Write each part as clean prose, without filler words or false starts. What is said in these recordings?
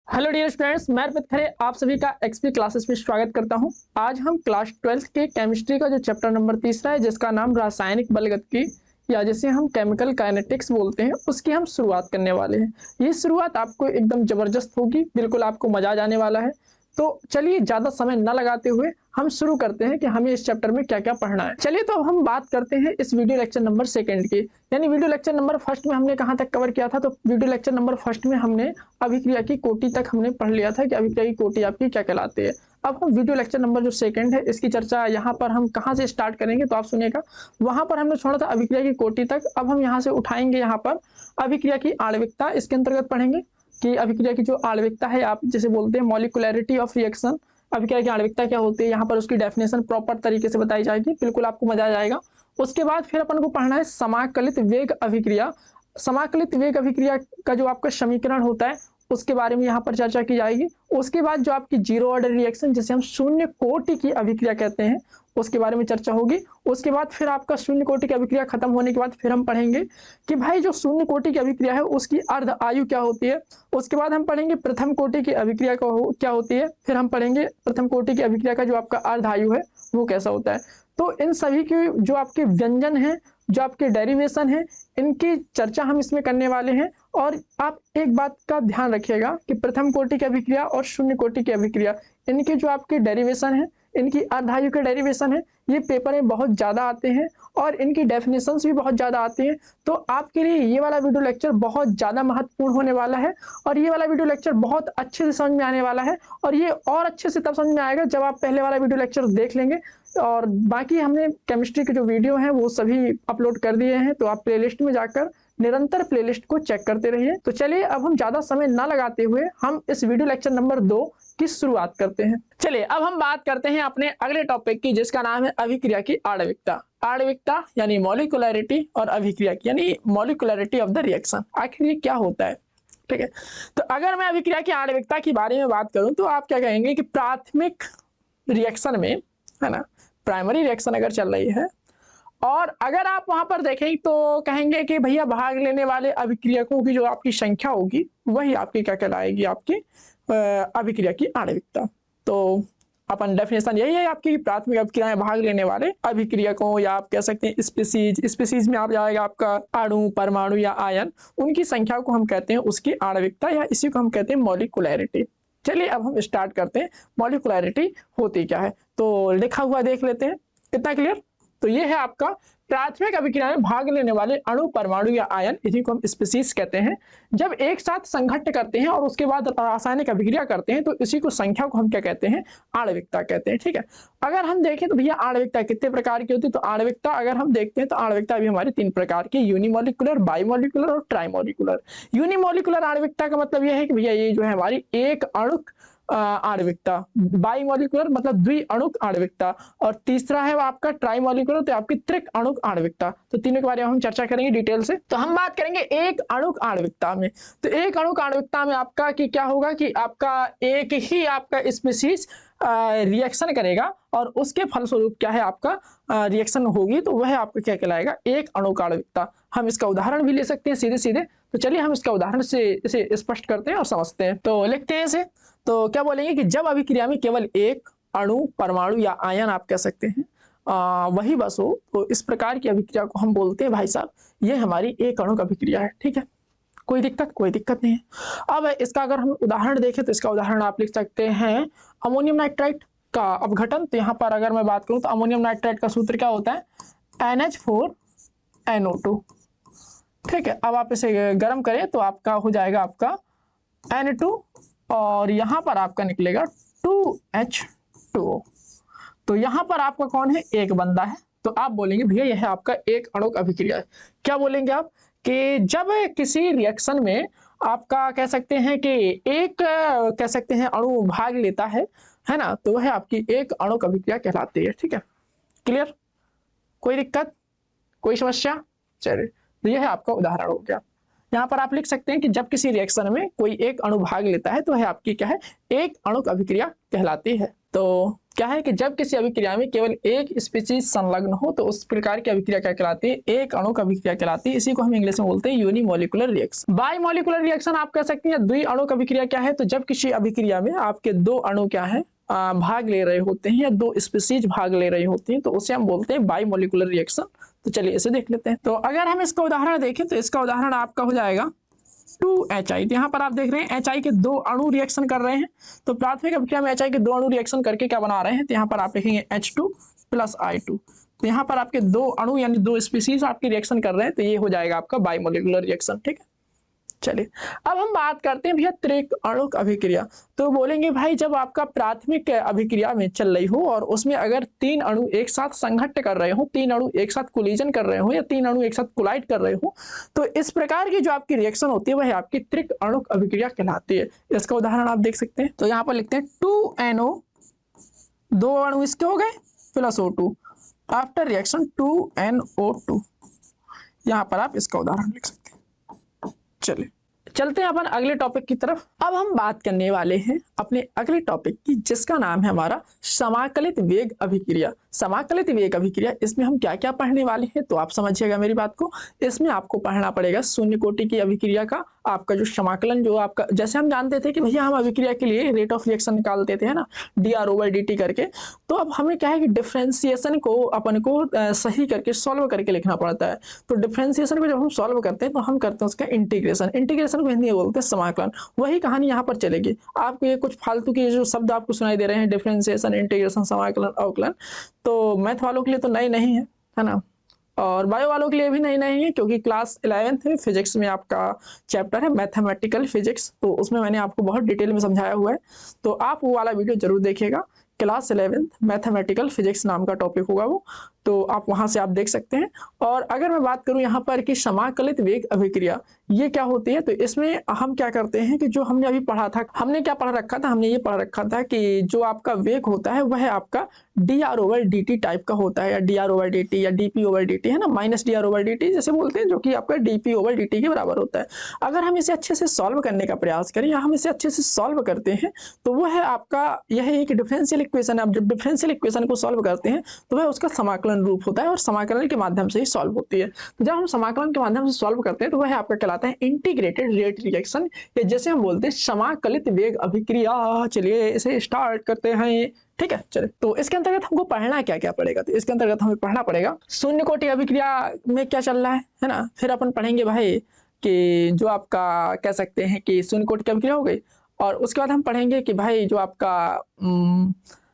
Hello dear students, मैं अर्पित खरे आप सभी का एक्सपी क्लासेस में स्वागत करता हूं। आज हम क्लास 12 के केमिस्ट्री का जो चैप्टर नंबर 3 है जिसका नाम रासायनिक बलगतिकी या जिसे हम केमिकल काइनेटिक्स बोलते हैं उसकी हम शुरुआत करने वाले हैं। ये शुरुआत आपको एकदम जबरदस्त होगी, बिल्कुल आपको मजा आ जाने वाला है। तो चलिए ज़्यादा समय न लगाते हुए हम शुरू करते हैं कि हमें इस चैप्टर में क्या क्या पढ़ना है। चलिए तो अब हम बात करते हैं इस वीडियो लेक्चर नंबर 2 की, यानी वीडियो लेक्चर नंबर 1 में हमने कहाँ तक कवर किया था। तो वीडियो लेक्चर नंबर 1 में हमने अभिक्रिया की कोटि तक हमने पढ़ लिया था कि अभिक्रिया की कोटि आपकी क्या कहलाती है। अब हम वीडियो लेक्चर नंबर जो 2 है इसकी चर्चा यहाँ पर हम कहाँ से स्टार्ट करेंगे, तो आप सुनिएगा। वहां पर हमने छोड़ा था अभिक्रिया की कोटि तक, अब हम यहाँ से उठाएंगे यहाँ पर अभिक्रिया की आणविकता। इसके अंतर्गत पढ़ेंगे कि अभिक्रिया की जो आणविकता है, आप जिसे बोलते हैं मॉलिक्यूलैरिटी ऑफ रिएक्शन, अभिक्रिया की आणविकता क्या होती है, यहाँ पर उसकी डेफिनेशन प्रॉपर तरीके से बताई जाएगी, बिल्कुल आपको मजा आ जाएगा। उसके बाद फिर अपन को पढ़ना है समाकलित वेग अभिक्रिया। समाकलित वेग अभिक्रिया का जो आपका समीकरण होता है उसके बारे में यहाँ पर चर्चा की जाएगी। उसके बाद जो आपकी जीरो ऑर्डर रिएक्शन जिसे हम शून्य कोटि की अभिक्रिया कहते हैं उसके बारे में चर्चा होगी। उसके बाद फिर आपका शून्य कोटि की अभिक्रिया खत्म होने के बाद फिर हम पढ़ेंगे कि भाई जो शून्य कोटि की अभिक्रिया है उसकी अर्ध आयु क्या होती है। उसके बाद हम पढ़ेंगे प्रथम कोटि की अभिक्रिया क्या होती है, फिर हम पढ़ेंगे प्रथम कोटि की अभिक्रिया का जो आपका अर्ध आयु है वो कैसा होता है। तो इन सभी के जो आपके व्यंजन हैं, जो आपके डेरिवेशन है, इनकी चर्चा हम इसमें करने वाले हैं। और आप एक बात का ध्यान रखिएगा कि प्रथम कोटि की अभिक्रिया और शून्य कोटि की अभिक्रिया, इनके जो आपके डेरिवेशन है, इनकी अर्धायु के डेरिवेशन है, ये पेपर में बहुत ज़्यादा आते हैं और इनकी डेफिनेशंस भी बहुत ज़्यादा आती हैं। तो आपके लिए ये वाला वीडियो लेक्चर बहुत ज़्यादा महत्वपूर्ण होने वाला है और ये वाला वीडियो लेक्चर बहुत अच्छे से समझ में आने वाला है। और ये और अच्छे से तब समझ में आएगा जब आप पहले वाला वीडियो लेक्चर देख लेंगे। और बाकी हमने केमिस्ट्री के जो वीडियो हैं वो सभी अपलोड कर दिए हैं, तो आप प्लेलिस्ट में जाकर निरंतर प्लेलिस्ट को चेक करते रहिए। तो चलिए अब हम ज्यादा समय ना लगाते हुए हम इस वीडियो लेक्चर नंबर 2 की शुरुआत करते हैं। चलिए अब हम बात करते हैं अपने अगले टॉपिक की जिसका नाम है अभिक्रिया की आणविकता। आणविकता यानी मॉलिक्यूलैरिटी और अभिक्रिया की यानी मॉलिक्यूलैरिटी ऑफ द रिएक्शन, आखिर ये क्या होता है। ठीक है, तो अगर मैं अभिक्रिया की आणविकता के बारे में बात करूं तो आप क्या कहेंगे कि प्राथमिक रिएक्शन में, है ना, प्राइमरी रिएक्शन अगर चल रही है और अगर आप वहां पर देखें तो कहेंगे कि भैया भाग लेने वाले अभिक्रियकों की जो आपकी संख्या होगी वही आपकी क्या कहलाएगी, आपकी अभिक्रिया की आणविकता। तो अपन डेफिनेशन यही है आपकी, प्राथमिक अभिक्रिया में भाग लेने वाले अभिक्रियकों या आप कह सकते हैं स्पीसीज में आप जाएगा आपका अणु, परमाणु या आयन, उनकी संख्या को हम कहते हैं उसकी आणविकता या इसी को हम कहते हैं मॉलिक्यूलैरिटी। चलिए अब हम स्टार्ट करते हैं मॉलिक्यूलैरिटी होती क्या है। तो लिखा हुआ देख लेते हैं, कितना क्लियर। तो ये है आपका प्राथमिक अभिक्रिया में भाग लेने वाले अणु, परमाणु या आयन, इसी को हम स्पीसीज कहते हैं, जब एक साथ संघट्ट करते हैं और उसके बाद रासायनिक अभिक्रिया करते हैं तो इसी को संख्या को हम क्या कहते हैं, आणविकता कहते हैं। ठीक है, अगर हम देखें तो भैया आणविकता कितने प्रकार की होती है, तो आणविकता अगर हम देखते हैं तो आणविकता भी हमारी 3 प्रकार की, यूनिमोलिकुलर, बाइमोलिकुलर और ट्राइमोलिकुलर। यूनिमोलिकुलर आणविकता का मतलब यह है कि भैया ये जो है हमारी एक अणुक आणविकता, बाइमोलिकुलर मतलब द्विअणुक आणविकता, और तीसरा है आपका ट्राइमोलिकुलर तो आपकी त्रिक अणुक आणविकता। तो तीनों के बारे में हम चर्चा करेंगे डिटेल से। तो हम बात करेंगे एक अणुक आणविकता में। तो एक अणुक आणविकता में आपका कि क्या होगा कि आपका एक ही आपका स्पीसीज रिएक्शन करेगा और उसके फलस्वरूप क्या है आपका रिएक्शन होगी, तो वह आपका क्या कहलाएगा, एक अणुक आणविकता। हम इसका उदाहरण भी ले सकते हैं सीधे सीधे। तो चलिए हम इसका उदाहरण से इसे स्पष्ट करते हैं और समझते हैं। तो लिखते हैं इसे। तो क्या बोलेंगे कि जब अभिक्रिया में केवल एक अणु, परमाणु या आयन आप कह सकते हैं वही बस हो, तो इस प्रकार की अभिक्रिया को हम बोलते हैं भाई साहब ये हमारी एक अणुक अभिक्रिया है। ठीक है, कोई दिक्कत नहीं है। अब इसका अगर हम उदाहरण देखें तो इसका उदाहरण आप लिख सकते हैं अमोनियम नाइट्राइट का अपघटन। तो यहाँ पर अगर मैं बात करूँ तो अमोनियम नाइट्राइट का सूत्र क्या होता है, NH4NO2। ठीक है, अब आप इसे गर्म करें तो आपका हो जाएगा आपका N2 और यहाँ पर आपका निकलेगा 2H2O। तो यहाँ पर आपका कौन है, एक बंदा है। तो आप बोलेंगे भैया यह आपका एक अणुक अभिक्रिया है। क्या बोलेंगे आप कि जब किसी रिएक्शन में आपका कह सकते हैं कि एक कह सकते हैं अणु भाग लेता है ना, तो वह आपकी एक अणुक अभिक्रिया कहलाती है। ठीक है, क्लियर, कोई दिक्कत, कोई समस्या। चलिए, तो यह है आपका उदाहरण हो गया। यहाँ पर आप लिख सकते हैं कि जब किसी रिएक्शन में कोई एक अणु भाग लेता है तो वह आपकी क्या है, एक अणुक अभिक्रिया कहलाती है। तो क्या है कि जब किसी अभिक्रिया में केवल एक स्पीशीज संलग्न हो तो उस प्रकार की अभिक्रिया क्या कहलाती है, एक अणुक अभिक्रिया कहलाती है। इसी को हम इंग्लिश में बोलते हैं यूनिमोलिकुलर रिएक्शन। बाइमोलिकुलर रिएक्शन आप कह सकते हैं द्विअणुक अभिक्रिया क्या है, तो जब किसी अभिक्रिया में आपके दो अणु क्या है भाग ले रहे होते हैं या दो स्पीशीज भाग ले रही होती हैं तो उसे हम बोलते हैं बाइमोलिकुलर रिएक्शन। तो चलिए इसे देख लेते हैं। तो अगर हम इसका उदाहरण देखें तो इसका उदाहरण आपका हो जाएगा 2HI। तो यहाँ पर आप देख रहे हैं HI के दो अणु रिएक्शन कर रहे हैं। तो प्राथमिक अभिक्रिया में HI के दो अणु रिएक्शन करके क्या बना रहे हैं, तो यहाँ पर आप लिखेंगे H2 + I2। तो यहाँ पर आपके दो अणु यानी दो स्पीशीज आपकी रिएक्शन कर रहे हैं, तो ये हो जाएगा आपका बाइमोलिकुलर रिएक्शन। ठीक है, चलिए अब हम बात करते हैं भैया त्रिक अणुक अभिक्रिया। तो बोलेंगे भाई जब आपका प्राथमिक अभिक्रिया में चल रही हो और उसमें अगर तीन अणु एक साथ संघट्ट कर रहे हो, तीन अणु एक साथ कोलिजन कर रहे हो या तीन अणु एक साथ कोलाइड कर रहे हो, तो इस प्रकार की जो आपकी रिएक्शन होती है वह आपकी त्रिक अणुक अभिक्रिया कहलाती है। इसका उदाहरण आप देख सकते हैं। तो यहाँ पर लिखते हैं 2NO, दो अणु इसके हो गए plus O2 after reaction 2NO2। यहाँ पर आप इसका उदाहरण लिख सकते हैं। चलिए चलते हैं अपन अगले टॉपिक की तरफ। अब हम बात करने वाले हैं अपने अगले टॉपिक की, जिसका नाम है हमारा समाकलित वेग अभिक्रिया। समाकलित वेग अभिक्रिया, इसमें हम क्या क्या पढ़ने वाले हैं तो आप समझिएगा मेरी बात को। इसमें आपको पढ़ना पड़ेगा शून्य कोटि की अभिक्रिया का आपका जो समाकलन, जो आपका जैसे हम जानते थे कि भैया हम अभिक्रिया के लिए रेट ऑफ रिएक्शन निकालते थे, है ना, dR/dt करके। तो अब हमें क्या है कि डिफ्रेंसिएशन को अपन को सही करके सॉल्व करके लिखना पड़ता है। तो डिफ्रेंसिएशन को जब हम सॉल्व करते हैं तो हम करते हैं उसका इंटीग्रेशन। इंटीग्रेशन को हिंदी में बोलते हैं समाकलन। वही कहानी यहाँ पर चलेगी। आपको ये कुछ फालतू के जो शब्द आपको सुनाई दे रहे हैं, डिफ्रेंसिएशन, इंटीग्रेशन, समाकलन, अवकलन, तो मैथ वालों के लिए तो नए नहीं है ना, और बायो वालों के लिए भी नहीं है, क्योंकि क्लास 11th में फिजिक्स में आपका चैप्टर है मैथमेटिकल फिजिक्स, तो उसमें मैंने आपको बहुत डिटेल में समझाया हुआ है। तो आप वो वाला वीडियो जरूर देखिएगा। क्लास 11th मैथमेटिकल फिजिक्स नाम का टॉपिक होगा वो, तो आप वहां से आप देख सकते हैं। और अगर मैं बात करूं यहाँ पर कि समाकलित वेग अभिक्रिया ये क्या होती है, तो इसमें हम क्या करते हैं कि जो हमने अभी पढ़ा था, हमने क्या पढ़ रखा था, हमने ये पढ़ रखा था कि जो आपका वेग होता है वह आपका dR/dt टाइप का होता है, या dR/dt या dP/dt, है ना, -dR/dt जैसे बोलते हैं, जो कि आपका dP/dt के बराबर होता है। अगर हम इसे अच्छे से सॉल्व करने का प्रयास करें या हम इसे अच्छे से सॉल्व करते हैं तो वह है आपका, यह एक डिफरेंशियल इक्वेशन है। आप जब डिफरेंशियल इक्वेशन को सॉल्व करते हैं तो वह उसका समाकलन रूप होता है और समाकलन के माध्यम से ही सॉल्व होती है। तो जब हम समाकलन के माध्यम से सॉल्व करते हैं तो वह आपका कहलाता है इंटीग्रेटेड रेट रिएक्शन, या जैसे हम बोलते हैं समाकलित वेग अभिक्रिया। चलिए इसे स्टार्ट करते हैं। ठीक है, चलिए तो इसके अंतर्गत हमको पढ़ना क्या क्या पड़ेगा, तो इसके अंतर्गत हमें पढ़ना पड़ेगा शून्य कोटि अभिक्रिया में क्या चल रहा है ना। फिर अपन पढ़ेंगे भाई कि जो आपका कह सकते हैं कि शून्य कोटि की अभिक्रिया हो गई, और उसके बाद हम पढ़ेंगे कि भाई जो आपका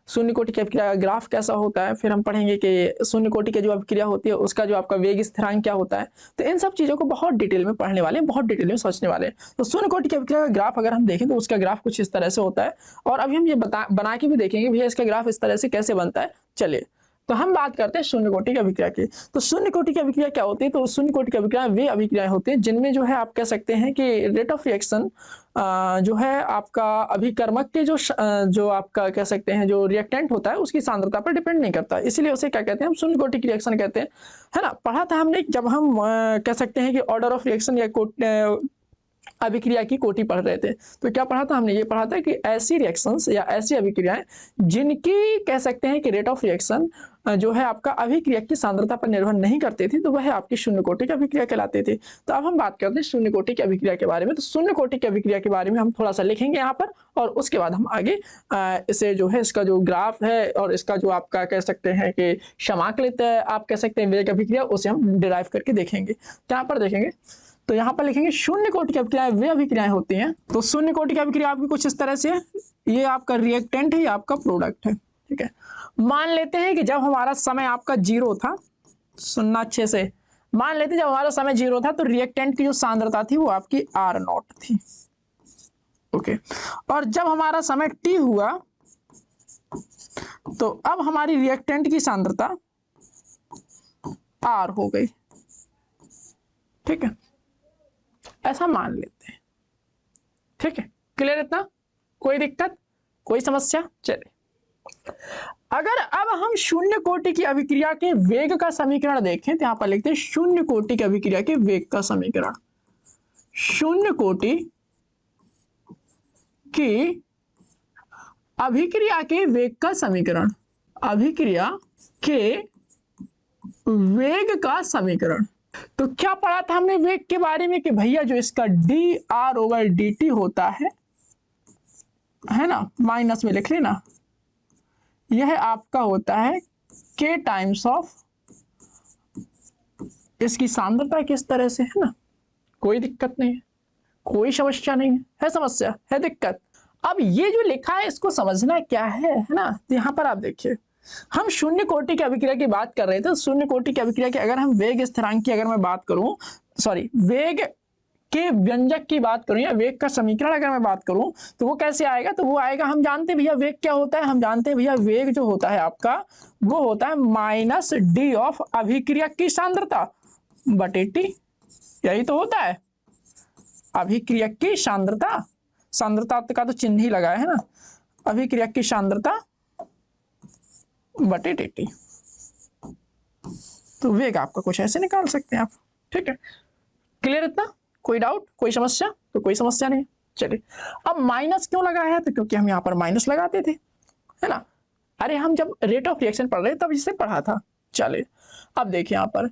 शून्य कोटि की अभिक्रिया का ग्राफ कैसा होता है। फिर हम पढ़ेंगे कि शून्य कोटि की जो अभिक्रिया होती है उसका जो आपका वेग स्थिरांक क्या होता है। तो इन सब चीज़ों को बहुत डिटेल में पढ़ने वाले हैं, बहुत डिटेल में सोचने वाले हैं। तो शून्य कोटि की अभिक्रिया का ग्राफ अगर हम देखें तो उसका ग्राफ कुछ इस तरह से होता है, और अभी हम ये बना के भी देखेंगे भैया इसका ग्राफ इस तरह से कैसे बनता है। चलिए तो हम बात करते हैं शून्य कोटि की अभिक्रिया की। तो शून्य कोटि की अभिक्रिया क्या होती है, तो शून्य कोटि की अभिक्रिया वे अभिक्रियाएं होती हैं जिनमें जो है आप कह सकते हैं कि रेट ऑफ रिएक्शन जो है आपका अभिकर्मक के जो आपका कह सकते हैं जो रिएक्टेंट होता है उसकी सांद्रता पर डिपेंड नहीं करता, इसीलिए उसे क्या कहते हैं, हम शून्य कोटि की रिएक्शन कहते हैं, है ना। पढ़ा था हमने जब हम कह सकते हैं कि ऑर्डर ऑफ रिएक्शन या अभिक्रिया की कोटि पढ़ रहे थे। तो क्या पढ़ा था हमने, ये पढ़ा था कि ऐसी रिएक्शंस या ऐसी अभिक्रियाएं जिनकी कह सकते हैं कि रेट ऑफ रिएक्शन जो है आपका अभिक्रिया की सांद्रता पर निर्भर नहीं करती थी, तो वह आपकी शून्य कोटि की अभिक्रिया कहलाती थी। तो अब हम बात करते हैं शून्य कोटि की अभिक्रिया के बारे में। तो शून्य कोटि की अभिक्रिया के बारे में हम थोड़ा सा लिखेंगे यहाँ पर, और उसके बाद हम आगे इसे जो है इसका जो ग्राफ है और इसका जो आपका कह सकते हैं कि समाकलित आप कह सकते हैं वेग अभिक्रिया, उसे हम डिराइव करके देखेंगे। यहाँ पर देखेंगे तो यहाँ पर लिखेंगे शून्य कोटि की अभिक्रियाएं वे अभिक्रियाएं होती हैं। तो शून्य कोटि की अभिक्रिया आपकी कुछ इस तरह से है, ये आपका रिएक्टेंट है, ये आपका प्रोडक्ट है। ठीक है, मान लेते हैं कि जब हमारा समय आपका 0 था, सुनना अच्छे से, मान लेते हैं जब हमारा समय 0 था तो रिएक्टेंट की जो सांद्रता थी वो आपकी R0 थी। ओके, और जब हमारा समय t हुआ तो अब हमारी रिएक्टेंट की सांद्रता R हो गई। ठीक है, ऐसा मान लेते हैं। ठीक है, क्लियर इतना, कोई दिक्कत, कोई समस्या। चलिए अगर अब हम शून्य कोटि की अभिक्रिया के वेग का समीकरण देखें तो यहां पर लिखते हैं शून्य कोटि की अभिक्रिया के वेग का समीकरण। शून्य कोटि की अभिक्रिया के वेग का समीकरण, अभिक्रिया के वेग का समीकरण। तो क्या पढ़ा था हमने वेग के बारे में कि भैया जो इसका D R over D T होता है ना, माइनस में लिख लेना, यह आपका होता है के टाइम्स ऑफ इसकी सांद्रता किस तरह से, है ना। कोई दिक्कत नहीं है, कोई समस्या नहीं है समस्या है दिक्कत। अब ये जो लिखा है इसको समझना क्या है ना। तो यहाँ पर आप देखिए, हम शून्य कोटि की अभिक्रिया की बात कर रहे थे। शून्य कोटि की अभिक्रिया की अगर हम वेग स्थिरांक की अगर मैं बात करूं, सॉरी वेग के व्यंजक की बात करूं या वेग का समीकरण अगर मैं बात करूं, तो वो कैसे आएगा। तो वो आएगा, हम जानते हैं भैया वेग क्या होता है, हम जानते हैं भैया वेग जो होता है आपका वो होता है माइनस डी ऑफ अभिक्रिया की सांद्रता बटे टी। यही तो होता है अभिक्रिया की सांद्रता, सांद्रता का तो चिन्ह ही लगा है ना, अभिक्रिया की सांद्रता बटे टी। तो वेग आपका कुछ ऐसे निकाल सकते हैं आप, ठीक है। क्लियर इतना, कोई डाउट कोई समस्या? तो कोई समस्या नहीं। चलिए, अब माइनस क्यों लगा है, तो क्योंकि हम यहाँ पर माइनस लगाते थे, है ना। अरे हम जब रेट ऑफ रिएक्शन पढ़ रहे तब इसे पढ़ा था। चलिए अब देखिए यहाँ पर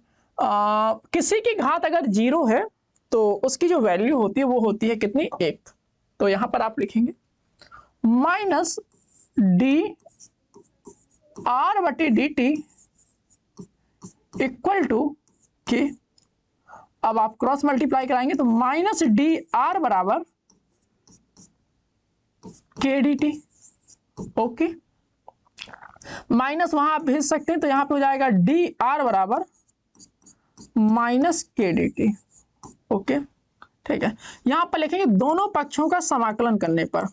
किसी की घात अगर 0 है तो उसकी जो वैल्यू होती है वो होती है कितनी, 1। तो यहाँ पर आप लिखेंगे माइनस डी आर बटे डी टी इक्वल टू के। अब आप क्रॉस मल्टीप्लाई कराएंगे तो माइनस डी आर बराबर के डी टी। ओके, माइनस वहां आप भेज सकते हैं तो यहां पे हो जाएगा डी आर बराबर माइनस के डी टी। ओके, ठीक है। यहां पर लिखेंगे दोनों पक्षों का समाकलन करने पर।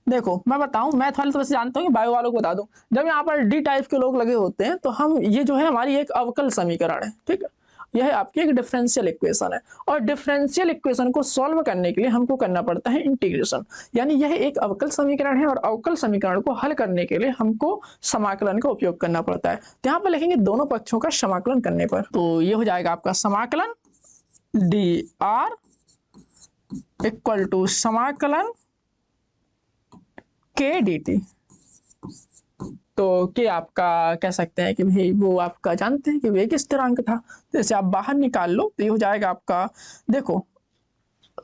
देखो मैं बताऊं, मैथ वाले तो वैसे जानता हूँ, बायो वालों को बता दूं, जब यहाँ पर डी टाइप के लोग लगे होते हैं तो हम ये जो है हमारी एक अवकल समीकरण है, ठीक है। यह आपकी एक डिफरेंशियल इक्वेशन है और डिफरेंशियल इक्वेशन को सॉल्व करने के लिए हमको करना पड़ता है इंटीग्रेशन। यानी यह एक अवकल समीकरण है और अवकल समीकरण को हल करने के लिए हमको समाकलन का उपयोग करना पड़ता है। तो यहाँ पर लिखेंगे दोनों पक्षों का समाकलन करने पर, तो ये हो जाएगा आपका समाकलन डी आर इक्वल टू समाकलन के डी टी। तो के आपका कह सकते हैं कि भाई वो आपका जानते हैं कि वेग स्थिरांक था, तो इसे आप बाहर निकाल लो तो ये हो जाएगा आपका। देखो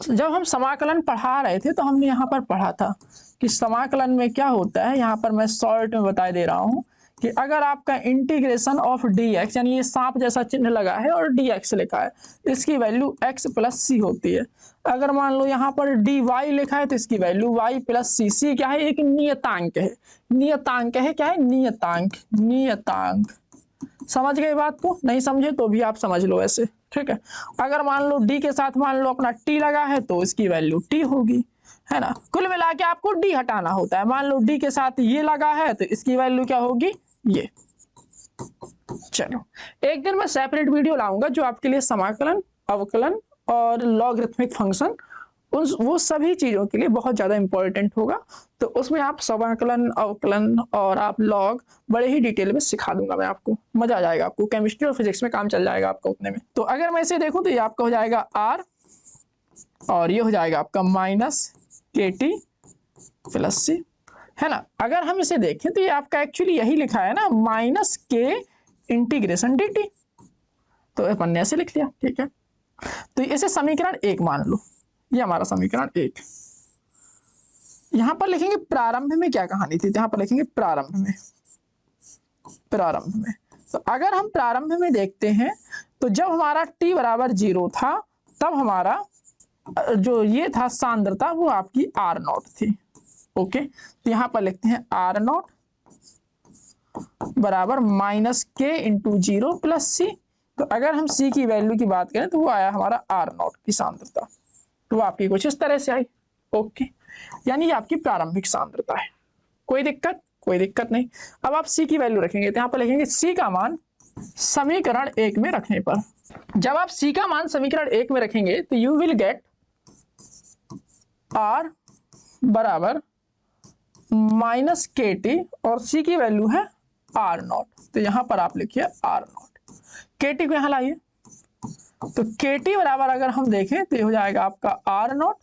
जब हम समाकलन पढ़ा रहे थे तो हमने यहाँ पर पढ़ा था कि समाकलन में क्या होता है। यहाँ पर मैं शॉर्ट में बता दे रहा हूँ कि अगर आपका इंटीग्रेशन ऑफ डी एक्स, यानी ये सांप जैसा चिन्ह लगा है और डी एक्स लिखा है, इसकी वैल्यू एक्स प्लस सी होती है। अगर मान लो यहाँ पर डी वाई लिखा है तो इसकी वैल्यू वाई प्लस सी। सी क्या है, एक नियतांक है, नियतांक है, क्या है, नियतांक, नियतांक। समझ गए बात को? नहीं समझे तो भी आप समझ लो ऐसे, ठीक है। अगर मान लो डी के साथ मान लो अपना टी लगा है तो इसकी वैल्यू टी होगी, है ना। कुल मिला के आपको डी हटाना होता है। मान लो डी के साथ ये लगा है तो इसकी वैल्यू क्या होगी, ये। चलो एक दिन मैं सेपरेट वीडियो लाऊंगा जो आपके लिए समाकलन, अवकलन और लॉगरिथमिक फंक्शन, वो सभी चीजों के लिए बहुत ज्यादा इंपॉर्टेंट होगा। तो उसमें आप समाकलन, अवकलन और आप लॉग बड़े ही डिटेल में सिखा दूंगा मैं आपको। मजा आ जाएगा आपको, केमिस्ट्री और फिजिक्स में काम चल जाएगा आपका उतने में। तो अगर मैं इसे देखूं तो ये आपका हो जाएगा आर और ये हो जाएगा आपका माइनस के टी प्लस सी, है ना। अगर हम इसे देखें तो ये आपका एक्चुअली यही लिखा है ना, माइनस के इंटीग्रेशन डी टी। तो अपन ने ऐसे लिख लिया, ठीक है। तो इसे समीकरण 1 मान लो, ये हमारा समीकरण 1। यहां पर लिखेंगे प्रारंभ में क्या कहानी थी, तो यहां पर लिखेंगे प्रारंभ में, प्रारंभ में। तो अगर हम प्रारंभ में देखते हैं तो जब हमारा t बराबर 0 था तब हमारा जो ये था सांद्रता वो आपकी आर नॉट थी। ओके, तो यहां पर लिखते हैं आर नॉट बराबर माइनस के इंटू 0 प्लस सी। तो अगर हम सी की वैल्यू की बात करें तो वो आया हमारा आर नॉट की सांद्रता, तो वो आपकी कुछ इस तरह से आई। ओके, यानी ये आपकी प्रारंभिक सांद्रता है। कोई दिक्कत? कोई दिक्कत नहीं। अब आप सी की वैल्यू रखेंगे तो यहाँ पर लिखेंगे सी का मान समीकरण 1 में रखने पर। जब आप सी का मान समीकरण 1 में रखेंगे तो यू विल गेट आर बराबर माइनस के टी और सी की वैल्यू है आर नॉट। तो यहां पर आप लिखिए आर नॉट, के टी को यहां लाइए। तो के टी बराबर अगर हम देखें तो ये हो जाएगा आपका आर नॉट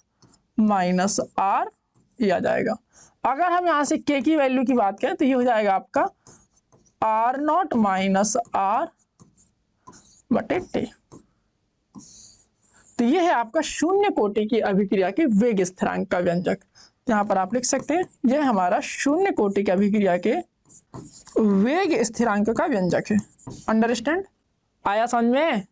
माइनस आर ये आ जाएगा। अगर हम यहाँ से के की वैल्यू की बात करें तो ये हो जाएगा आपका आर नॉट माइनस आर बटे टी। तो ये है आपका शून्य कोटि की अभिक्रिया के वेग स्थिरांक का व्यंजक। यहाँ पर आप लिख सकते हैं यह हमारा शून्य कोटि की अभिक्रिया के वेग स्थिरांक का व्यंजक है। अंडरस्टैंड? आया समझ में?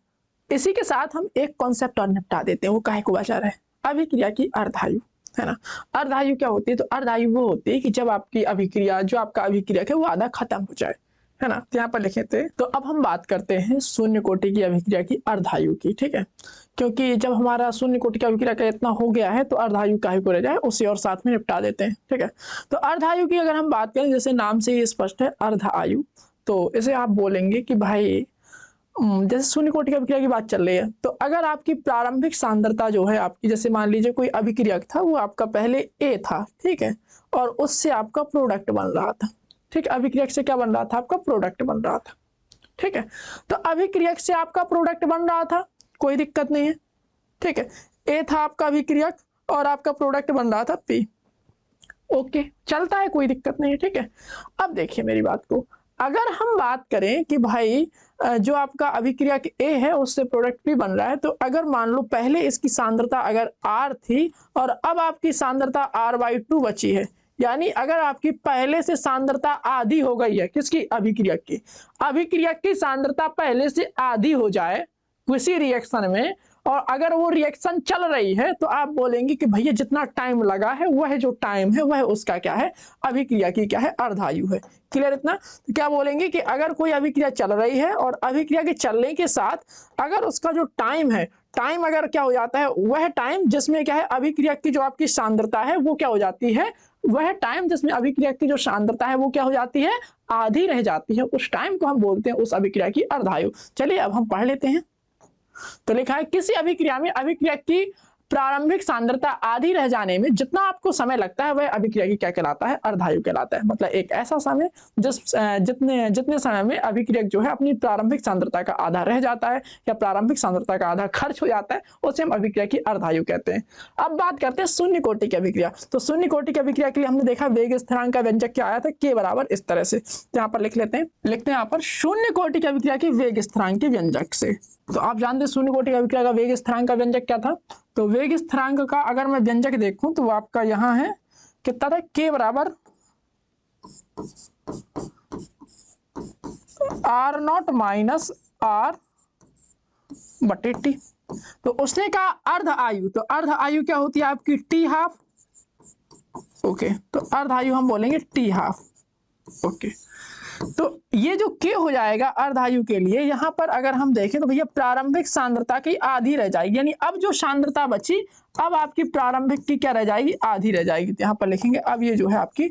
इसी के साथ हम एक कॉन्सेप्ट और निपटा देते हैं, वो काहे को बचा रहे, अभिक्रिया की अर्धायु, है ना। अर्धायु क्या होती है? तो अर्धायु वो होती है कि जब आपकी अभिक्रिया, जो आपका अभिक्रिया है वो आधा खत्म हो जाए, है ना। तो यहाँ पर लिखे थे। तो अब हम बात करते हैं शून्य कोटि की अभिक्रिया की अर्धायु की, ठीक है। क्योंकि जब हमारा शून्य कोटि की अभिक्रिया का इतना हो गया है तो अर्धायु काहे को रह जाए, उसे और साथ में निपटा देते हैं, ठीक है। तो अर्धायु की अगर हम बात करें, जैसे नाम से ही स्पष्ट है अर्ध आयु, तो इसे आप बोलेंगे कि भाई जैसे शून्य कोटि की अभिक्रिया की बात चल रही है, तो अगर आपकी प्रारंभिक सांद्रता जो है आपकी, जैसे मान लीजिए कोई अभिक्रियक था, वो आपका पहले ए था, ठीक है, और उससे आपका प्रोडक्ट बन रहा था, ठीक है। अभिक्रियक से क्या बन रहा था? आपका प्रोडक्ट बन रहा था, ठीक है। तो अभिक्रियक से आपका प्रोडक्ट बन रहा था, कोई दिक्कत नहीं है, ठीक है। ए था आपका अभिक्रियक और आपका प्रोडक्ट बन रहा था पी, ओके, चलता है, कोई दिक्कत नहीं है, ठीक है। अब देखिए मेरी बात को, अगर हम बात करें कि भाई जो आपका अभिक्रिया ए है उससे प्रोडक्ट भी बन रहा है, तो अगर मान लो पहले इसकी सांद्रता अगर आर थी और अब आपकी सांद्रता r/2 बची है, यानी अगर आपकी पहले से सांद्रता आधी हो गई है, किसकी? अभिक्रियक की। अभिक्रियक की सांद्रता पहले से आधी हो जाए किसी रिएक्शन में, और अगर वो रिएक्शन चल रही है, तो आप बोलेंगे कि भैया जितना टाइम लगा है वह जो टाइम है वह उसका क्या है? अभिक्रिया की क्या है? अर्धायु है। क्लियर इतना? तो क्या बोलेंगे कि अगर कोई अभिक्रिया चल रही है और अभिक्रिया के चलने के साथ अगर उसका जो टाइम है, टाइम अगर क्या हो जाता है, वह टाइम जिसमें क्या है अभिक्रिया की जो आपकी सांद्रता है वो क्या हो जाती है, वह टाइम जिसमें अभिक्रिया की जो सांद्रता है वो क्या हो जाती है? आधी रह जाती है, उस टाइम को हम बोलते हैं उस अभिक्रिया की अर्धायु। चलिए अब हम पढ़ लेते हैं। तो लिखा है किसी अभिक्रिया में अभिक्रिया की प्रारंभिक सांद्रता आधी रह जाने में जितना आपको समय लगता है वह अभिक्रिया की क्या कहलाता है? अर्धायु कहलाता है। मतलब एक ऐसा समय जितने समय में अभिक्रियक जो है अपनी प्रारंभिक सांद्रता का आधा रह जाता है या प्रारंभिक सांद्रता का आधा खर्च हो जाता है, उसे हम अभिक्रिया की अर्धायु कहते हैं। अब बात करते हैं शून्य कोटि की अभिक्रिया। तो शून्य कोटि की अभिक्रिया के लिए हमने देखा वेग स्थिरांक का व्यंजक क्या आया था, के बराबर इस तरह से। तो यहाँ पर लिख लेते हैं, यहाँ पर शून्य कोटि की अभिक्रिया की वेग स्थिरांक के व्यंजक से। तो आप जानते हैं शून्य कोटि की अभिक्रिया का वेग स्थिरांक का व्यंजक क्या था। तो वेग स्थिरांक का अगर मैं व्यंजक देखूं तो वो आपका यहाँ है, कितना था? के बराबर आर नॉट माइनस आर बटे टी। तो उसने कहा अर्ध आयु, तो अर्ध आयु क्या होती है आपकी? T half, okay. तो अर्ध आयु हम बोलेंगे टी हाफ, ओके। तो ये जो के हो जाएगा अर्धायु के लिए, यहां पर अगर हम देखें तो भैया प्रारंभिक सांद्रता की आधी रह जाएगी, यानी अब जो सांद्रता बची अब आपकी प्रारंभिक की क्या रह जाएगी? आधी रह जाएगी। तो यहां पर लिखेंगे अब ये जो है आपकी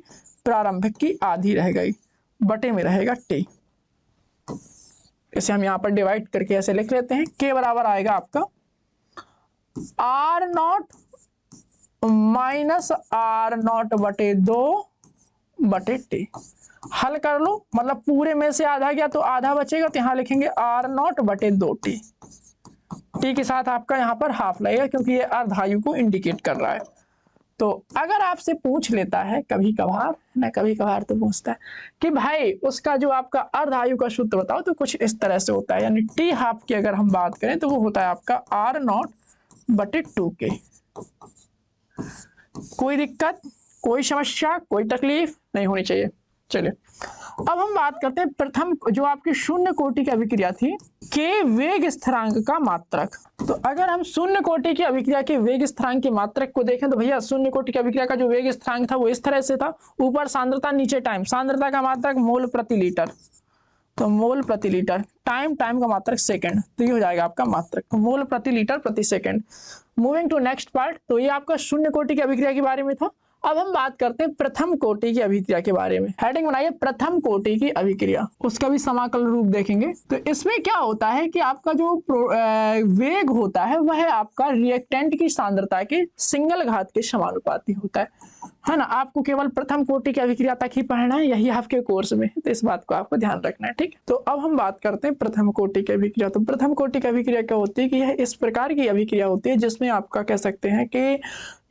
प्रारंभिक की आधी रह गई, बटे में रहेगा टी। इसे हम यहां पर डिवाइड करके ऐसे लिख लेते हैं, के बराबर आएगा आपका R not minus R not बटे 2 बटे टी। हल कर लो, मतलब पूरे में से आधा गया तो आधा बचेगा, तो यहां लिखेंगे आर नॉट बटे 2 टी। टी के साथ आपका यहाँ पर हाफ लगेगा क्योंकि ये अर्धायु को इंडिकेट कर रहा है। तो अगर आपसे पूछ लेता है कभी कभार ना, कभी कभार तो पूछता है कि भाई उसका जो आपका अर्धायु का सूत्र बताओ, तो कुछ इस तरह से होता है। यानी टी हाफ की अगर हम बात करें तो वो होता है आपका आर नॉट बटे 2 के। कोई दिक्कत, कोई समस्या, कोई तकलीफ नहीं होनी चाहिए। चलिए अब हम बात करते हैं प्रथम जो आपकी शून्य कोटि की अभिक्रिया थी के वेग स्थिरांक का मात्रक। तो अगर हम शून्य कोटि की अभिक्रिया के वेग स्थिरांक के मात्रक को देखें तो भैया शून्य कोटि की अभिक्रिया का जो वेग स्थिरांक था वो इस तरह से था, ऊपर सांद्रता नीचे टाइम। सांद्रता का मात्रक मोल प्रति लीटर, तो मोल प्रति लीटर, टाइम का मात्रक सेकंड, तो ये हो जाएगा आपका मात्रक, तो मोल प्रति लीटर प्रति second. Moving to next part, तो ये आपका शून्य कोटि की अभिक्रिया के बारे में था। अब हम बात करते हैं प्रथम कोटि की अभिक्रिया के बारे में। हेडिंग बनाइए प्रथम कोटि की अभिक्रिया, उसका भी समाकल रूप देखेंगे। तो इसमें क्या होता है कि आपका जो वेग होता है वह आपका रिएक्टेंट की सांद्रता के सिंगल घात के समानुपाती होता है। है ना, आपको केवल प्रथम कोटि की अभिक्रिया तक ही पढ़ना है, यही आपके कोर्स में है, तो इस बात को आपको ध्यान रखना है। ठीक है, तो अब हम बात करते हैं प्रथम कोटि की अभिक्रिया। तो प्रथम कोटि की अभिक्रिया क्या होती है कि यह इस प्रकार की अभिक्रिया होती है जिसमें आपका कह सकते हैं कि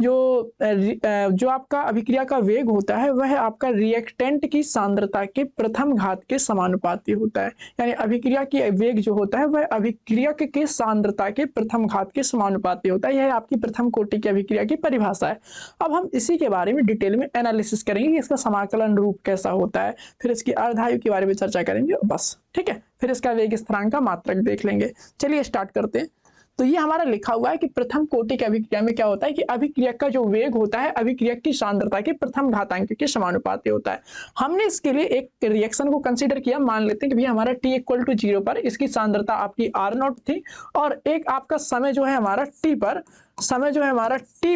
जो आपका अभिक्रिया का वेग होता है वह आपका रिएक्टेंट की सांद्रता के प्रथम घात के समानुपाती होता है। यानी अभिक्रिया की वेग जो होता है वह अभिक्रियक के सांद्रता के प्रथम घात के समानुपाती होता है। यह आपकी प्रथम कोटि की अभिक्रिया की परिभाषा है। अब हम इसी के बारे में डिटेल में एनालिसिस करेंगे कि इसका समाकलन रूप कैसा होता है, फिर इसकी अर्धायु के बारे में चर्चा करेंगे बस। ठीक है, फिर इसका वेग स्थिरांक का मात्रक देख लेंगे। चलिए स्टार्ट करते हैं। तो ये हमारा लिखा हुआ है कि प्रथम कोटि की अभिक्रिया में क्या होता है कि अभिक्रियक का जो वेग होता है अभिक्रियक की सांद्रता के प्रथम घातांक के समानुपाती होता है। हमने इसके लिए एक रिएक्शन को कंसीडर किया। मान लेते हैं कि भैया हमारा t = 0 पर इसकी सांद्रता आपकी r0 थी, और एक आपका समय जो है हमारा t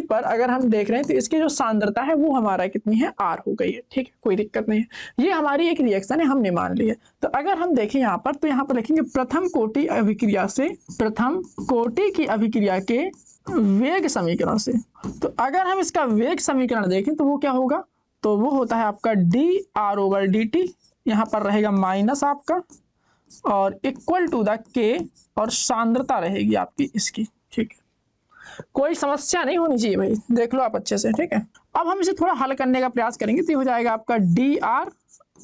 पर अगर हम देख रहे हैं तो इसकी जो सांद्रता है वो हमारा कितनी है, r हो गई है। ठीक है, कोई दिक्कत नहीं है, ये हमारी एक रिएक्शन है, हमने मान ली है। तो अगर हम देखें यहाँ पर, तो यहाँ पर लिखेंगे प्रथम कोटि अभिक्रिया से, प्रथम कोटि की अभिक्रिया के वेग समीकरण से। तो अगर हम इसका वेग समीकरण देखें तो वो क्या होगा, तो वो होता है आपका dr/dt, यहाँ पर रहेगा माइनस आपका और इक्वल टू द k, और सांद्रता रहेगी आपकी इसकी। ठीक है, कोई समस्या नहीं होनी चाहिए भाई, देख लो आप अच्छे से। ठीक है, अब हम इसे थोड़ा हल करने का प्रयास करेंगे। तो हो जाएगा आपका dr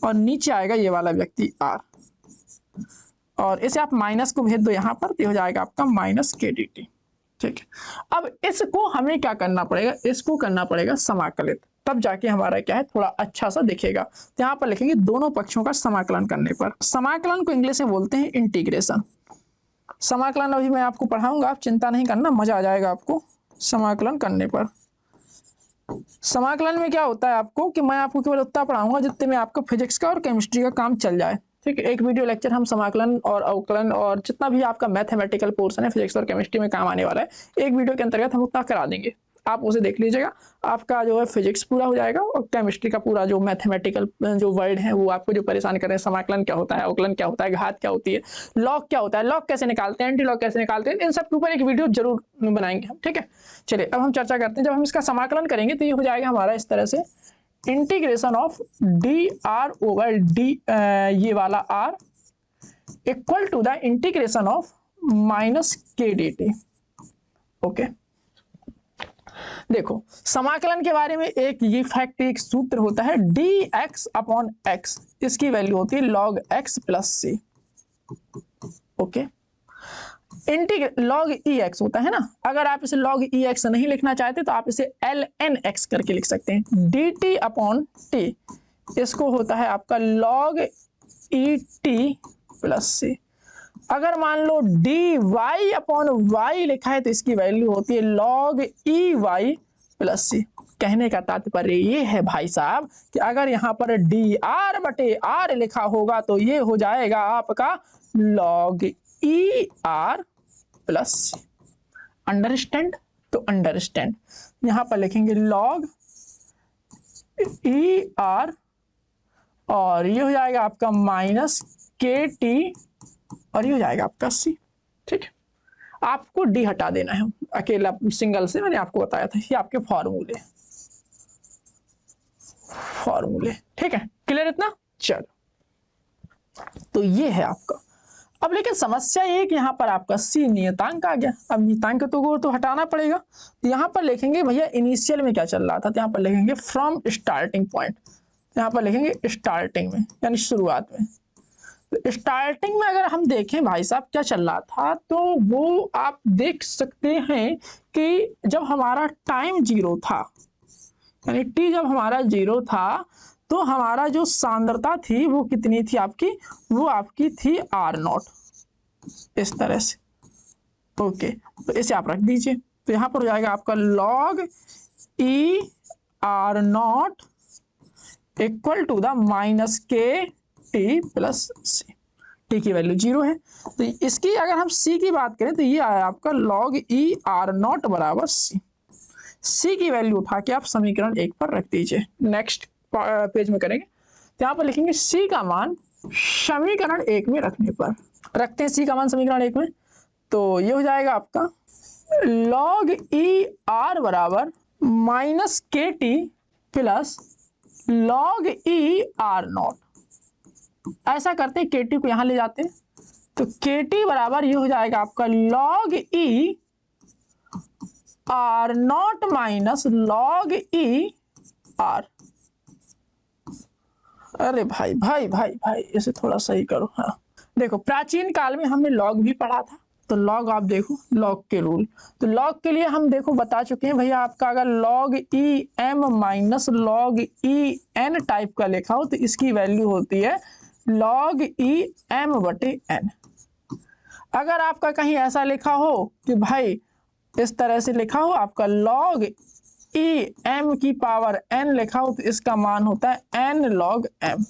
और नीचे आएगा ये वाला व्यक्ति r, और इसे आप माइनस को भेज दो यहाँ पर, तो हो जाएगा आपका -k/dt। ठीक है, अब इसको हमें क्या करना पड़ेगा, इसको करना पड़ेगा समाकलित, तब जाके हमारा क्या है थोड़ा अच्छा सा दिखेगा। तो यहाँ पर लिखेंगे दोनों पक्षों का समाकलन करने पर। समाकलन को इंग्लिश में बोलते हैं इंटीग्रेशन। समाकलन अभी मैं आपको पढ़ाऊंगा, आप चिंता नहीं करना, मजा आ जाएगा आपको समाकलन करने पर। समाकलन में क्या होता है आपको कि मैं आपको केवल उतना पढ़ाऊंगा जितने में आपको फिजिक्स का और केमिस्ट्री का काम चल जाए। ठीक है, एक वीडियो लेक्चर हम समाकलन और अवकलन और जितना भी आपका मैथमेटिकल पोर्शन है फिजिक्स और केमिस्ट्री में काम आने वाला है, एक वीडियो के अंतर्गत हम उतना करा देंगे। आप उसे देख लीजिएगा, आपका जो है फिजिक्स पूरा हो जाएगा, और केमिस्ट्री का पूरा जो मैथमेटिकल जो वर्ड है वो आपको जो परेशान कर रहे हैं, समाकलन क्या होता है, अवकलन क्या होता है, घात क्या होती है, लॉग क्या होता है, लॉग कैसे निकालते हैं, एंटी लॉग कैसे निकालते हैं, इन सब के ऊपर एक वीडियो जरूर बनाएंगे हम। ठीक है, चलिए अब हम चर्चा करते हैं। जब हम इसका समाकलन करेंगे तो ये हो जाएगा हमारा इस तरह से, इंटीग्रेशन ऑफ dr/d ये वाला r equal to the integration of -k/dt। Okay, देखो समाकलन के बारे में एक ये फैक्ट, एक सूत्र होता है dx/x, इसकी वैल्यू होती है log x + c। Okay, log ex होता है ना, अगर आप इसे log ex नहीं लिखना चाहते तो आप इसे ln x करके लिख सकते हैं। dt/t इसको होता है आपका log et + c। अगर मान लो dy/y लिखा है तो इसकी वैल्यू होती है log ey + c। कहने का तात्पर्य ये है भाई साहब कि अगर यहाँ पर dr/r लिखा होगा तो ये हो जाएगा आपका log er + c। अंडरस्टैंड, तो अंडरस्टैंड यहाँ पर लिखेंगे log er, और ये हो जाएगा आपका -kt, और ये हो जाएगा आपका c। ठीक है, आपको d हटा देना है अकेला सिंगल से, मैंने आपको बताया था, ये आपके फॉर्मूले। ठीक है, क्लियर इतना? चलो, तो ये है आपका। अब लेकिन समस्या ये कि यहाँ पर आपका c नियतांक आ गया। अब नियतांक तो हटाना पड़ेगा। तो यहाँ पर लिखेंगे भैया इनिशियल में क्या चल रहा था, तो यहाँ पर लिखेंगे फ्रॉम स्टार्टिंग पॉइंट, यहाँ पर लिखेंगे स्टार्टिंग में यानी शुरुआत में। तो स्टार्टिंग में अगर हम देखें भाई साहब क्या चल रहा था, तो वो आप देख सकते हैं कि जब हमारा टाइम 0 था, यानी t जब हमारा 0 था, तो हमारा जो सांद्रता थी वो कितनी थी आपकी, वो आपकी थी r0, इस तरह से। ओके, तो इसे आप रख दीजिए। तो यहाँ पर हो जाएगा आपका log e r0 equal to the -kt + c। t की वैल्यू 0 है, तो इसकी अगर हम c की बात करें तो ये आया आपका log e r0 = c। c की वैल्यू उठा के आप समीकरण 1 पर रख दीजिए। नेक्स्ट पेज में करेंगे, तो यहाँ पर लिखेंगे c का मान समीकरण 1 में रखने पर, रखते हैं c का मान समीकरण 1 में। तो ये हो जाएगा आपका log e r = -kt plus log e R not. ऐसा करते हैं KT को यहां ले जाते हैं, तो KT बराबर ये हो जाएगा आपका log e R not minus log e R. अरे भाई भाई भाई भाई इसे थोड़ा सही करो। हाँ देखो, प्राचीन काल में हमने लॉग भी पढ़ा था, तो लॉग आप देखो, लॉग के रूल, तो लॉग के लिए हम देखो बता चुके हैं भैया, आपका अगर log E M minus log E N type का लिखा हो तो इसकी वैल्यू होती है log ई एम बटे एन। अगर आपका कहीं ऐसा लिखा हो कि भाई इस तरह से लिखा हो आपका log ई एम की पावर n लिखा हो तो इसका मान होता है n log m।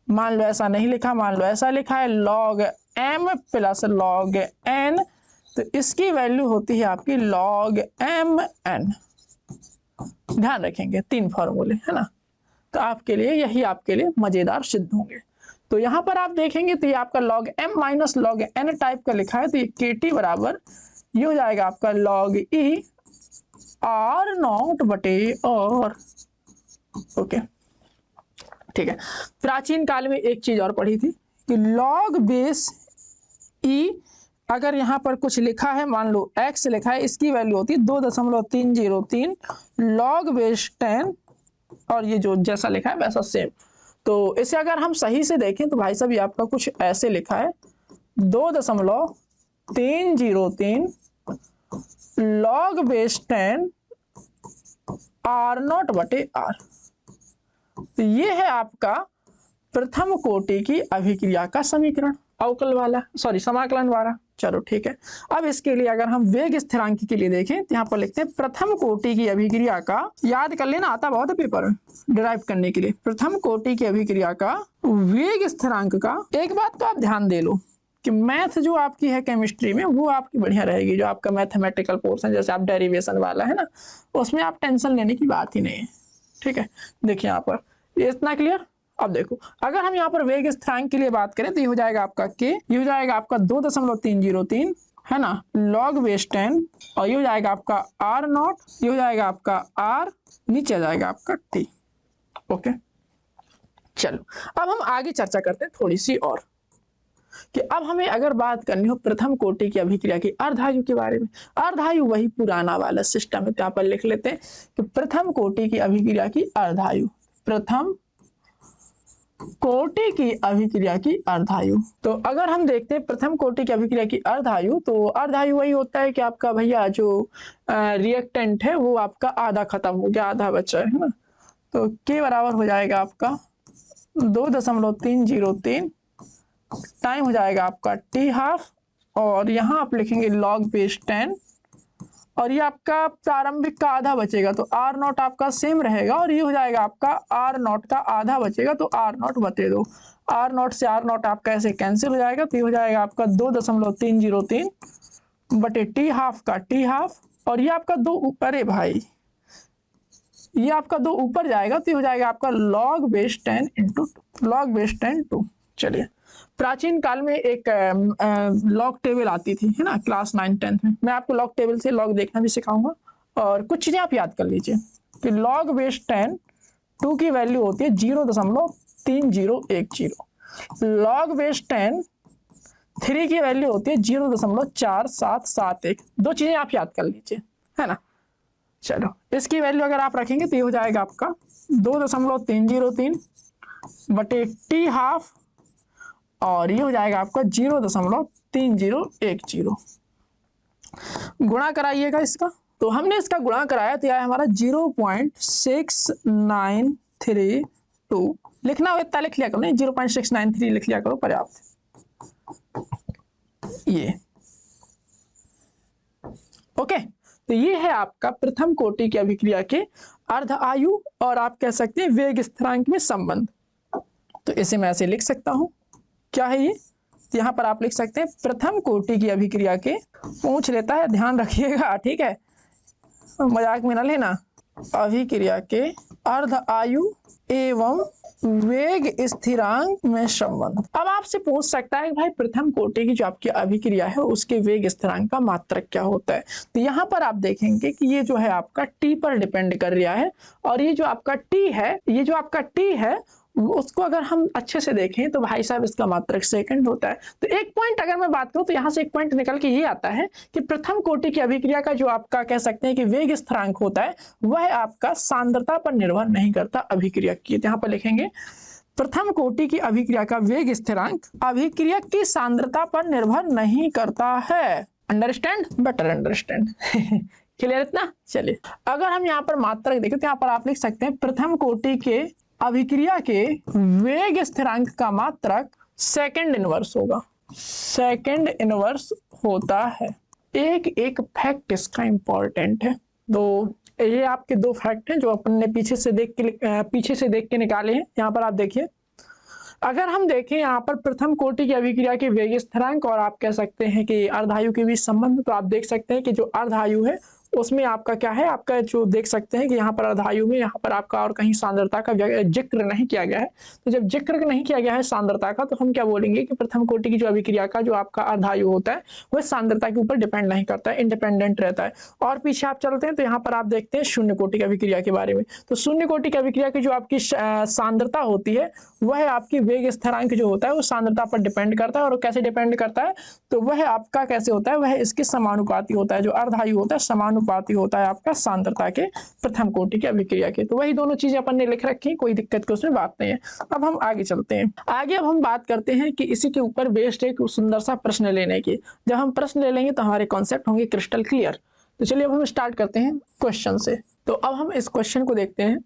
मान लो ऐसा नहीं लिखा, मान लो ऐसा लिखा है log m plus log n, तो इसकी वैल्यू होती है आपकी log m n। ध्यान रखेंगे 3 फॉर्मूले है ना, तो आपके लिए यही आपके लिए मजेदार सिद्ध होंगे। तो यहाँ पर आप देखेंगे तो ये आपका log m minus log n type का लिखा है, तो ये KT बराबर ये हो जाएगा आपका log e आर नॉट बटे और। ओके ठीक है। प्राचीन काल में एक चीज और पढ़ी थी कि log बेस e, अगर यहाँ पर कुछ लिखा है, मान लो x लिखा है, इसकी वैल्यू होती है 2.303 log बेस 10, और ये जो जैसा लिखा है वैसा सेम। तो इसे अगर हम सही से देखें तो भाई साहब ये आपका कुछ ऐसे लिखा है 2.303 log बेस 10 आर नॉट बटे आर। तो ये है आपका प्रथम कोटि की अभिक्रिया का समीकरण, अवकल वाला, सॉरी समाकलन वाला। चलो ठीक है। अब इसके लिए अगर हम वेग स्थिरांक के लिए देखें तो यहाँ पर लिखते हैं प्रथम कोटि की अभिक्रिया का, याद कर लेना आता बहुत है पेपर में डिराइव करने के लिए, प्रथम कोटि की अभिक्रिया का वेग स्थिरांक का। एक बात तो आप ध्यान दे लो कि मैथ जो आपकी है केमिस्ट्री में वो आपकी बढ़िया रहेगी, जो आपका मैथमेटिकल पोर्शन जैसे आप डेरिवेशन वाला है ना, उसमें आप टेंशन लेने की बात ही नहीं है। ठीक है, देखिए यहाँ पर ये इतना क्लियर। अब देखो, अगर हम यहाँ पर वेग स्थिरांक के लिए बात करें तो ये हो जाएगा आपका k, ये हो जाएगा आपका 2.303 है ना log बेस 10, और ये हो जाएगा आपका आर नॉट, ये हो जाएगा आपका r, नीचे आ जाएगा आपका t। ओके चलो, अब हम आगे चर्चा करते हैं थोड़ी सी और, कि अब हमें अगर बात करनी हो प्रथम कोटि की अभिक्रिया की अर्धायु के बारे में। अर्धायु वही पुराना वाला सिस्टम है, तो यहाँ पर लिख लेते हैं कि प्रथम कोटि की अभिक्रिया की अर्धायु, प्रथम कोटि की अभिक्रिया की अर्धायु। तो अगर हम देखते हैं प्रथम कोटि की अभिक्रिया की अर्धायु, तो अर्धायु वही होता है कि आपका भैया जो रिएक्टेंट है वो आपका आधा खत्म हो गया, आधा बचा है ना, तो k बराबर हो जाएगा आपका 2.303, टाइम हो जाएगा आपका t हाफ, और यहाँ आप लिखेंगे log बेस 10, और ये आपका प्रारंभिक का आधा बचेगा तो आर नॉट आपका सेम रहेगा, और ये हो जाएगा आपका आर नॉट का आधा बचेगा तो आर नॉट बटे 2, आर नॉट से आर नॉट आपका ऐसे कैंसिल हो जाएगा, तो ये हो जाएगा आपका 2.303 बटे टी हाफ का टी हाफ, और ये आपका 2, अरे भाई ये आपका 2 ऊपर जाएगा तो ये हो जाएगा आपका log base 10 into log base 10 2। चलिए, प्राचीन काल में एक लॉग टेबल आती थी है ना क्लास 9-10 में, मैं आपको लॉग टेबल से लॉग देखना भी सिखाऊंगा, और कुछ चीजें आप याद कर लीजिए कि log बेस 10 2 की वैल्यू होती है 0.3010, log बेस 10 3 की वैल्यू होती है 0.4771। 2 चीजें आप याद कर लीजिए है ना। चलो, इसकी वैल्यू अगर आप रखेंगे तो ये हो जाएगा आपका 2.303 बटे टी हाफ, और ये हो जाएगा आपका 0.3010। गुणा कराइएगा इसका, तो हमने इसका गुणा कराया तो यह हमारा 0.6932 लिखना हो इतना लिख लिया करो, नहीं 0.693 लिख लिया करो, पर्याप्त। ये ओके, तो ये है आपका प्रथम कोटि की अभिक्रिया के अर्ध आयु और आप कह सकते हैं वेग स्थिरांक में संबंध। तो इसे मैं ऐसे लिख सकता हूं, क्या है ये, तो यहाँ पर आप लिख सकते हैं प्रथम कोटि की अभिक्रिया के, पूछ लेता है ध्यान रखिएगा ठीक है, मजाक में ना लेना, अभिक्रिया के अर्ध आयु एवं वेग स्थिरांक में संबंध। अब आपसे पूछ सकता है कि भाई प्रथम कोटि की जो आपकी अभिक्रिया है उसके वेग स्थिरांक का मात्रक क्या होता है। तो यहाँ पर आप देखेंगे कि ये जो है आपका टी पर डिपेंड कर रहा है, और ये जो आपका टी है, ये जो आपका टी है उसको अगर हम अच्छे से देखें तो भाई साहब इसका मात्रक सेकंड होता है। तो एक पॉइंट अगर मैं बात करूं तो यहाँ से एक पॉइंट निकल के ये आता है कि प्रथम कोटि की अभिक्रिया का जो आपका कह सकते हैं कि वेग स्थिरांक होता है वह आपका सांद्रता पर निर्भर नहीं करता अभिक्रिया की। यहाँ पर लिखेंगे प्रथम कोटि की अभिक्रिया का वेग स्थिरांक अभिक्रिया की सांद्रता पर निर्भर नहीं करता है। Understand, better understand. क्लियर इतना? चलिए अगर हम यहाँ पर मात्रक देखें तो यहाँ पर आप लिख सकते हैं प्रथम कोटि के अभिक्रिया के वेग स्थिरांक का मात्रक सेकंड इनवर्स होगा, सेकंड इनवर्स होता है। एक फैक्ट इसका इंपॉर्टेंट है। तो ये आपके दो फैक्ट हैं जो अपन ने पीछे से देख के निकाले हैं। यहाँ पर आप देखिए, अगर हम देखें यहाँ पर प्रथम कोटि की अभिक्रिया के वेग स्थिरांक और आप कह सकते हैं कि अर्धायु के बीच संबंध, तो आप देख सकते हैं कि जो अर्धायु है उसमें आपका क्या है, आपका जो देख सकते हैं कि यहाँ पर अर्धायु में यहाँ पर आपका और कहीं सांद्रता का जिक्र नहीं किया गया है। तो जब जिक्र नहीं किया गया है सांद्रता का तो हम क्या बोलेंगे कि प्रथम कोटि की जो अभिक्रिया का जो आपका अर्धायु होता है वह सांद्रता के ऊपर डिपेंड नहीं करता है, इंडिपेंडेंट रहता है। और पीछे आप चलते हैं तो यहाँ पर आप देखते हैं शून्य कोटि की अभिक्रिया के बारे में। तो शून्य कोटि की अभिक्रिया की जो आपकी सांद्रता होती है वह आपकी वेग स्थिरांक जो होता है वो सांद्रता पर डिपेंड करता है। और कैसे डिपेंड करता है, तो वह आपका कैसे होता है, वह इसके समानुपाती होता है। जो अर्धायु होता है समानुपाती होता है आपका सांद्रता के प्रथम कोटि की अभिक्रिया के। तो वही दोनों चीजें अपन ने लिख रखी, कोई दिक्कत की उसमें बात नहीं है। अब हम आगे चलते हैं। आगे अब हम बात करते हैं कि इसी के ऊपर बेस्ड एक सुंदर सा प्रश्न लेने की। जब हम प्रश्न ले लेंगे तो हमारे कॉन्सेप्ट होंगे क्रिस्टल क्लियर। तो चलिए अब हम स्टार्ट करते हैं क्वेश्चन से। तो अब हम इस क्वेश्चन को देखते हैं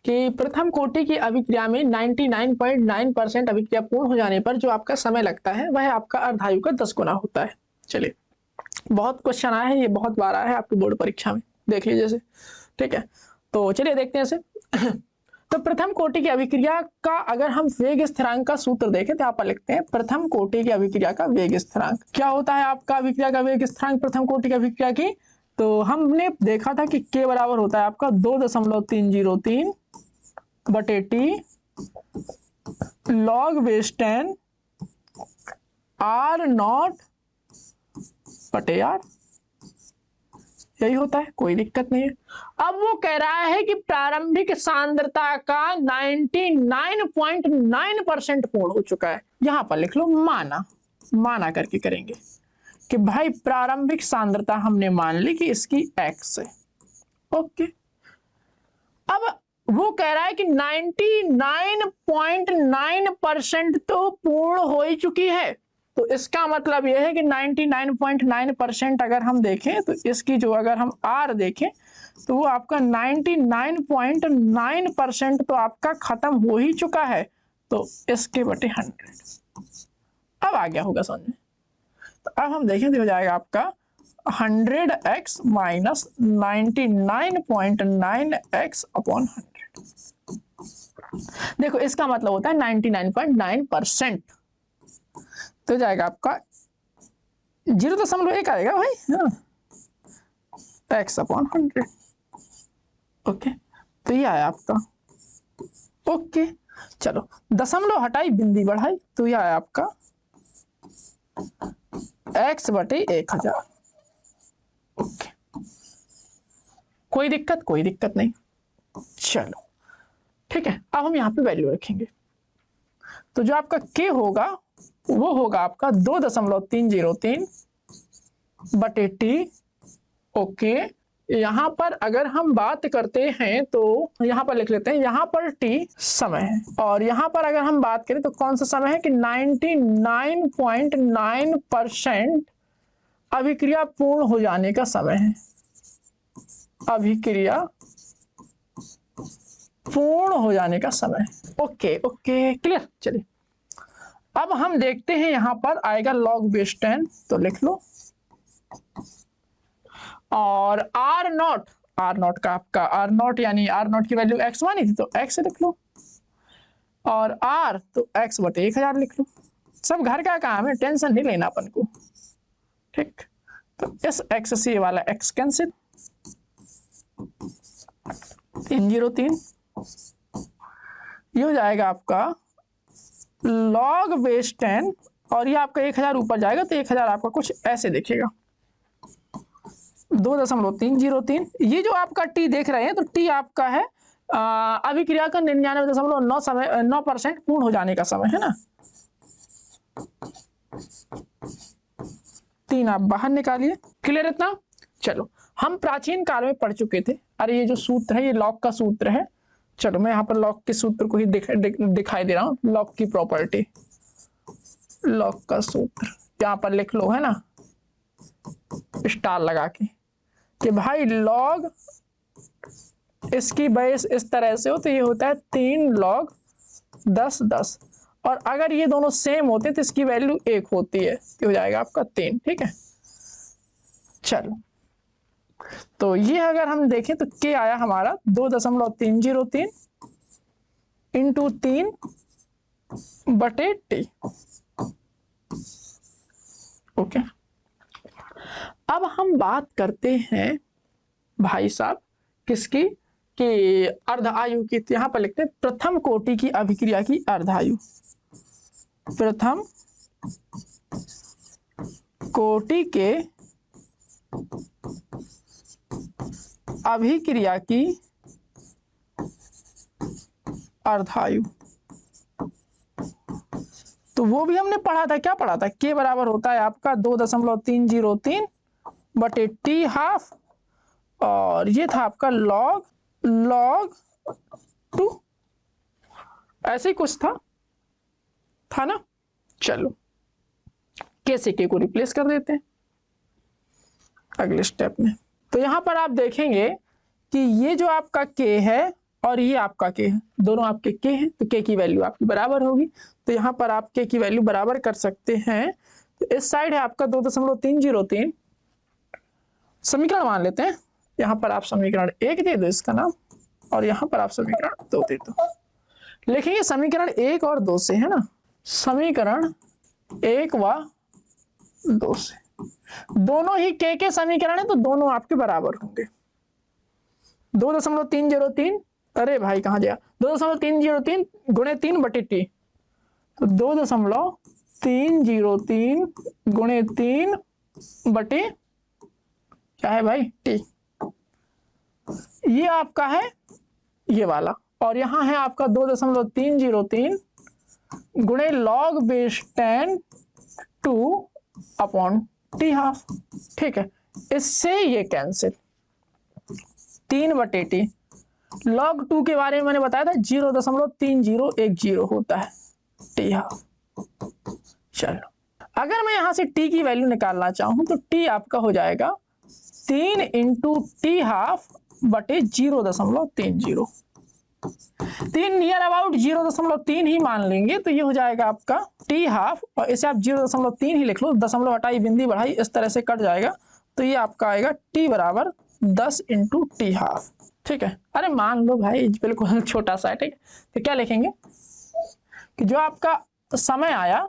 कि प्रथम कोटि की अभिक्रिया में 99.9% अभिक्रिया पूर्ण हो जाने पर जो आपका समय लगता है वह आपका अर्धायु का 10 गुना होता है। चलिए, बहुत क्वेश्चन आया है, ये बहुत बार आया है आपकी बोर्ड परीक्षा में, देख लीजिए इसे। ठीक है, तो चलिए देखते हैं इसे। तो प्रथम कोटि की अभिक्रिया का अगर हम वेग स्थिरांक का सूत्र देखें तो यहाँ पर लिखते हैं प्रथम कोटि की अभिक्रिया का वेग स्थिरांक। क्या होता है आपका अभिक्रिया का वेग स्थिरांक प्रथम कोटि की अभिक्रिया की? तो हमने देखा था कि K बराबर होता है आपका 2.303 बटे टी लॉग बेस 10 R0 बटे R, यही होता है, कोई दिक्कत नहीं है। अब वो कह रहा है कि प्रारंभिक सांद्रता का 99.9% पूर्ण हो चुका है। यहां पर लिख लो माना करके करेंगे कि भाई प्रारंभिक सांद्रता हमने मान ली कि इसकी x है। ओके, अब वो कह रहा है कि 99.9% तो पूर्ण हो ही चुकी है। तो इसका मतलब यह है कि 99.9% अगर हम देखें तो इसकी जो अगर हम R देखें तो वो आपका 99.9% तो आपका खत्म हो ही चुका है। तो इसके बटे 100 अब आ गया होगा समझ में। तो अब हम देखें तो हो जाएगा आपका 100x माइनस 99.9x अपॉन 100। देखो इसका मतलब होता है 99.9%। तो जाएगा आपका 0.1 आएगा भाई, हाँ, x अपॉन 100। ओके, तो ये आया आपका। ओके, चलो दशमलव हटाई बिंदी बढ़ाई तो ये आया आपका x बटे 1000। ओके, कोई दिक्कत नहीं। चलो ठीक है, अब हम यहाँ पे वैल्यू रखेंगे। तो जो आपका k होगा वो होगा आपका 2.303 बटे टी। ओके, यहाँ पर अगर हम बात करते हैं तो यहाँ पर लिख लेते हैं, यहाँ पर टी समय है और यहाँ पर अगर हम बात करें तो कौन सा समय है कि 99.9% अभिक्रिया पूर्ण हो जाने का समय है। अभिक्रिया पूर्ण हो जाने का समय। Okay clear. चलिए अब हम देखते हैं, यहां पर आएगा लॉग बेस 10 तो लिख लो, और R0 का आपका R0 यानी R0 की वैल्यू x मानी थी तो x लिख लो, और R तो x बटे 1000 लिख लो। सब घर का काम है, टेंशन नहीं लेना अपन को। ठीक, तो इस x से ये वाला x कैंसिल, 303 ये हो जाएगा आपका log बेस 10 और ये आपका 1000 ऊपर जाएगा तो 1000 आपका कुछ ऐसे दिखेगा 2.303। ये जो आपका टी देख रहे हैं तो टी आपका है अभिक्रिया का 99.9% पूर्ण हो जाने का समय है ना। 3 आप बाहर निकालिए। क्लियर इतना? चलो हम प्राचीन काल में पढ़ चुके थे। अरे ये जो सूत्र है ये लॉग का सूत्र है। चलो मैं यहाँ पर लॉग के सूत्र को ही दिखाई दे रहा हूँ। लॉग की प्रॉपर्टी, लॉग का सूत्र यहाँ पर लिख लो है ना, स्टार लगा के कि भाई लॉग इसकी बेस इस तरह से हो तो ये होता है 3 log 10 और अगर ये दोनों सेम होते तो इसकी वैल्यू 1 होती है तो हो जाएगा आपका 3। ठीक है, चलो तो ये अगर हम देखें तो के आया हमारा 2.303 इंटू 3 बटे टी। ओके, अब हम बात करते हैं भाई साहब किसकी, कि अर्ध आयु की। तो यहां पर लिखते हैं प्रथम कोटि की अभिक्रिया की अर्ध आयु। प्रथम कोटि के अभिक्रिया की अर्ध आयु, तो वो भी हमने पढ़ा था। क्या पढ़ा था? के बराबर होता है आपका 2.303 बटे टी हाफ और ये था आपका log 2, ऐसे ही कुछ था ना। चलो के से के को रिप्लेस कर देते हैं अगले स्टेप में। तो यहां पर आप देखेंगे कि ये जो आपका के है और ये आपका के है, दोनों आपके के हैं तो के की वैल्यू आपकी बराबर होगी। तो यहां पर आप के की वैल्यू बराबर कर सकते हैं। तो इस साइड है आपका 2.303, समीकरण मान लेते हैं। यहां पर आप समीकरण 1 दे दो इसका नाम और यहां पर आप समीकरण 2 दे दो। लिखेंगे समीकरण 1 और 2 से है ना, समीकरण 1 व 2 से। दोनों ही के समीकरण है तो दोनों आपके बराबर होंगे। 2.303, अरे भाई कहां गया, 2.303 गुणे 3 बटे टी, तो 2.303 गुणे 3 बटे क्या है भाई टी। ये आपका है ये वाला और यहां है आपका 2.303 गुणे log base 10 2 upon T half. ठीक है, इससे ये कैंसिल 3 बटे टी। log 2 के बारे में मैंने बताया था 0.3010 होता है टी हाफ। चलो अगर मैं यहां से टी की वैल्यू निकालना चाहूं तो टी आपका हो जाएगा 3 इंटू टी हाफ बटे 0.30। 3 नियर अबाउट 0.3 ही मान लेंगे तो ये हो जाएगा आपका टी हाफ और इसे आप 0.3 ही लिख लो, दशमलव हटाई बिंदी बढ़ाई इस तरह से कट जाएगा तो ये आपका आएगा टी बराबर 10 इंटू टी हाफ। ठीक है, अरे मान लो भाई बिल्कुल छोटा सा है। ठीक है, तो क्या लिखेंगे कि जो आपका समय आया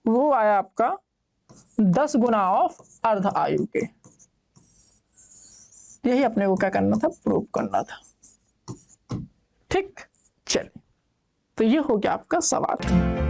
वो आया आपका 10 गुना ऑफ अर्ध आयु के। यही अपने को क्या करना था, प्रूव करना था। ठीक, चलिए तो ये हो गया आपका सवाल।